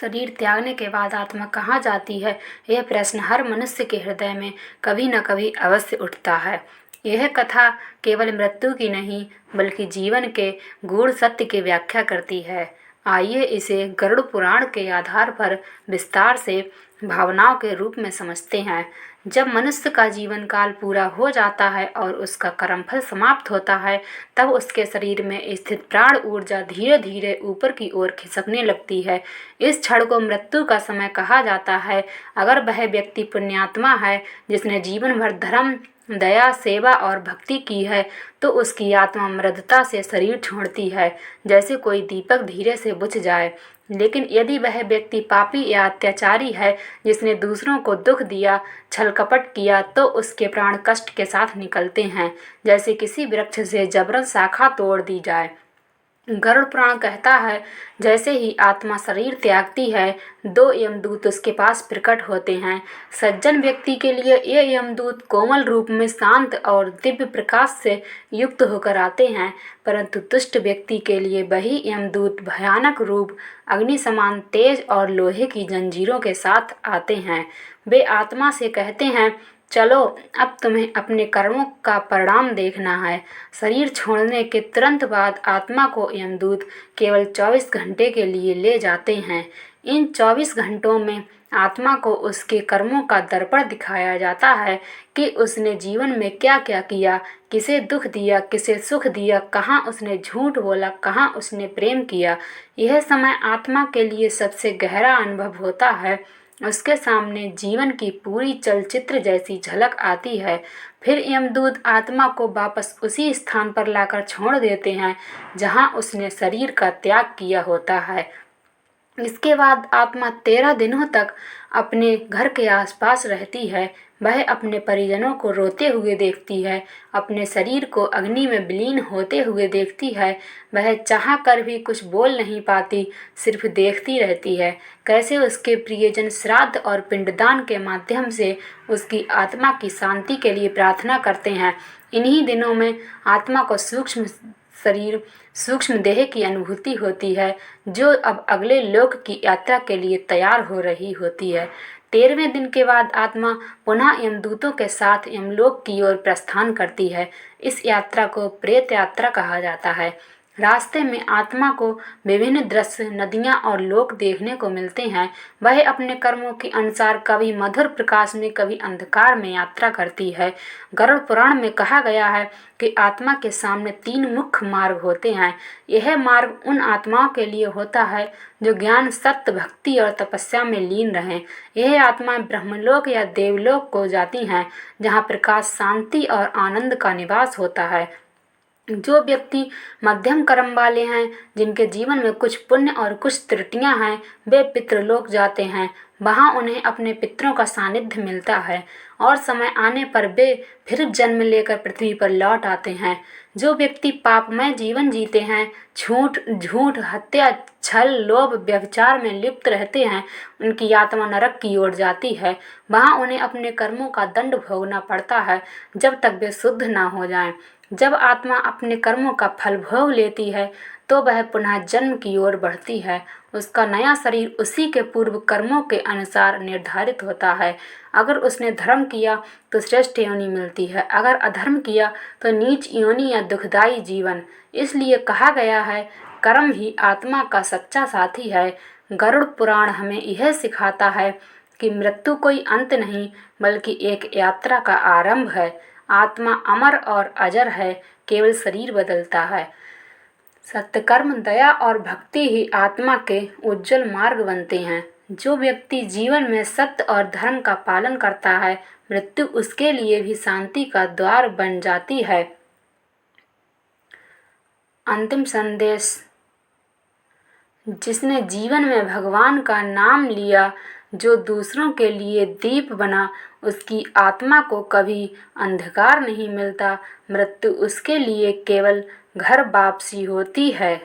शरीर त्यागने के बाद आत्मा कहाँ जाती है, यह प्रश्न हर मनुष्य के हृदय में कभी न कभी अवश्य उठता है। यह कथा केवल मृत्यु की नहीं बल्कि जीवन के गूढ़ सत्य की व्याख्या करती है। आइए इसे गरुड़ पुराण के आधार पर विस्तार से भावनाओं के रूप में समझते हैं। जब मनुष्य का जीवन काल पूरा हो जाता है और उसका कर्मफल समाप्त होता है, तब उसके शरीर में स्थित प्राण ऊर्जा धीरे धीरे ऊपर की ओर खिसकने लगती है। इस क्षण को मृत्यु का समय कहा जाता है। अगर वह व्यक्ति पुण्यात्मा है, जिसने जीवन भर धर्म, दया, सेवा और भक्ति की है, तो उसकी आत्मा मृदता से शरीर छोड़ती है, जैसे कोई दीपक धीरे से बुझ जाए। लेकिन यदि वह व्यक्ति पापी या अत्याचारी है, जिसने दूसरों को दुख दिया, छल कपट किया, तो उसके प्राण कष्ट के साथ निकलते हैं, जैसे किसी वृक्ष से जबरन शाखा तोड़ दी जाए। गरुड़ पुराण कहता है, जैसे ही आत्मा शरीर त्यागती है, दो यमदूत उसके पास प्रकट होते हैं। सज्जन व्यक्ति के लिए ये यमदूत कोमल रूप में शांत और दिव्य प्रकाश से युक्त होकर आते हैं, परंतु दुष्ट व्यक्ति के लिए वही यमदूत भयानक रूप, अग्नि समान तेज और लोहे की जंजीरों के साथ आते हैं। वे आत्मा से कहते हैं, चलो, अब तुम्हें अपने कर्मों का परिणाम देखना है। शरीर छोड़ने के तुरंत बाद आत्मा को यमदूत केवल 24 घंटे के लिए ले जाते हैं। इन 24 घंटों में आत्मा को उसके कर्मों का दर्पण दिखाया जाता है कि उसने जीवन में क्या क्या किया, किसे दुख दिया, किसे सुख दिया, कहाँ उसने झूठ बोला, कहाँ उसने प्रेम किया। यह समय आत्मा के लिए सबसे गहरा अनुभव होता है। उसके सामने जीवन की पूरी चलचित्र जैसी झलक आती है। फिर यमदूत आत्मा को वापस उसी स्थान पर लाकर छोड़ देते हैं जहां उसने शरीर का त्याग किया होता है। इसके बाद आत्मा 13 दिनों तक अपने घर के आसपास रहती है। वह अपने परिजनों को रोते हुए देखती है, अपने शरीर को अग्नि में विलीन होते हुए देखती है। वह चाह कर भी कुछ बोल नहीं पाती, सिर्फ देखती रहती है कैसे उसके प्रियजन श्राद्ध और पिंडदान के माध्यम से उसकी आत्मा की शांति के लिए प्रार्थना करते हैं। इन्हीं दिनों में आत्मा को सूक्ष्म देह की अनुभूति होती है, जो अब अगले लोक की यात्रा के लिए तैयार हो रही होती है। 13वें दिन के बाद आत्मा पुनः यमदूतों के साथ यमलोक की ओर प्रस्थान करती है। इस यात्रा को प्रेत यात्रा कहा जाता है। रास्ते में आत्मा को विभिन्न दृश्य, नदियाँ और लोक देखने को मिलते हैं। वह अपने कर्मों के अनुसार कभी मधुर प्रकाश में, कभी अंधकार में यात्रा करती है। गरुड़ पुराण में कहा गया है कि आत्मा के सामने 3 मुख्य मार्ग होते हैं। यह मार्ग उन आत्माओं के लिए होता है जो ज्ञान, सत्य, भक्ति और तपस्या में लीन रहें। यह आत्माएं ब्रह्मलोक या देवलोक को जाती हैं, जहाँ प्रकाश, शांति और आनंद का निवास होता है। जो व्यक्ति मध्यम कर्म वाले हैं, जिनके जीवन में कुछ पुण्य और कुछ त्रुटियां हैं, वे पितृलोक जाते हैं। वहां उन्हें अपने पितरों का सानिध्य मिलता है और समय आने पर वे फिर जन्म लेकर पृथ्वी पर लौट आते हैं। जो व्यक्ति पापमय जीवन जीते हैं, झूठ, हत्या, छल, लोभ, व्यभिचार में लिप्त रहते हैं, उनकी आत्मा नरक की ओर जाती है। वहां उन्हें अपने कर्मों का दंड भोगना पड़ता है, जब तक वे शुद्ध ना हो जाएं। जब आत्मा अपने कर्मों का फल भोग लेती है, तो वह पुनः जन्म की ओर बढ़ती है। उसका नया शरीर उसी के पूर्व कर्मों के अनुसार निर्धारित होता है। अगर उसने धर्म किया तो श्रेष्ठ योनि मिलती है, अगर अधर्म किया तो नीच योनि या दुखदायी जीवन। इसलिए कहा गया है, कर्म ही आत्मा का सच्चा साथी है। गरुड़ पुराण हमें यह सिखाता है कि मृत्यु कोई अंत नहीं, बल्कि एक यात्रा का आरंभ है। आत्मा अमर और अजर है, केवल शरीर बदलता है। सत्कर्म, दया और भक्ति ही आत्मा के उज्जवल मार्ग बनते हैं। जो व्यक्ति जीवन में सत्य और धर्म का पालन करता है, मृत्यु उसके लिए भी शांति का द्वार बन जाती है। अंतिम संदेश। जिसने जीवन में भगवान का नाम लिया, जो दूसरों के लिए दीप बना, उसकी आत्मा को कभी अंधकार नहीं मिलता। मृत्यु उसके लिए केवल घर वापसी होती है।